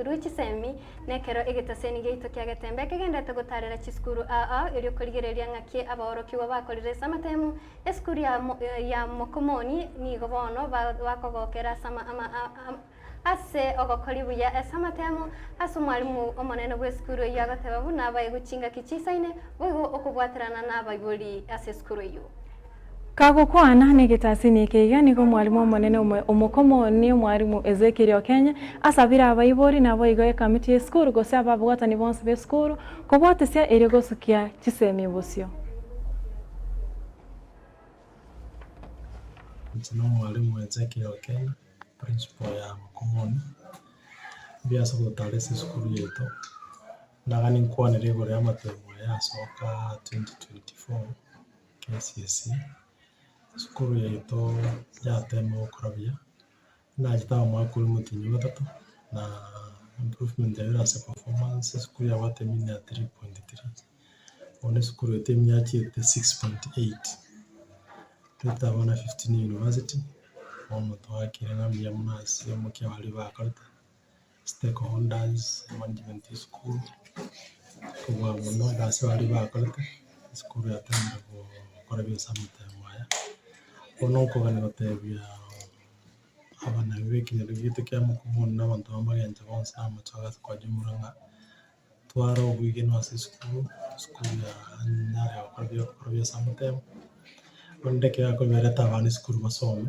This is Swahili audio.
cukuru chisemi nekero egetaseni geito kya gatembe kegendete gutarira chiskuru aa iri kurigiriria ngaki aboroki bakorire samatemu eskuru ya mokomoni ni gobono bakogokera sama ase ogokori buya esamatemu ase mwalimu omonene bw'eskuru ya gateba buna baye guchinga kichisaine bwo okubwaterana n'abayuri ase eskuru yo Kagokwana ni gitasini keiga niko mwalimu omonene omokomoni mwalimu Ezekiel Okenya asabira abayibori nabo igoye kamiti y'eskuru gose ababwatani bonse b'eskuru kobwatesia eri gosukia chisemi busio Nchino mwalimu Ezekiel Okenya principal ya mokomoni biasa gutaresa eskuru yetu ndagani nkwanire igoro ya matemo yasoka 2024 KCSE skuru yetu yatemo kurabia najitawa mwaka uri mutinyi gatatu na improvement ya irase performance skuru ya watemini ya 3.3 one skuru yetemini ya chite 6.8 tutabona 15 university omuntu wakire ngamya munasi omukia bali bakarita stakeholders management school kuba muno gase bali bakarita skuru yatemera kurabia samutemaya ono kogana gotebia abana bibekine rugite kya mukomoni n'abantu bamagente bonse amachaga kwa jumuranga twaro bwige no ase skuru ya nyare kurabia samutemo onde ke ako bereta abana skuru basome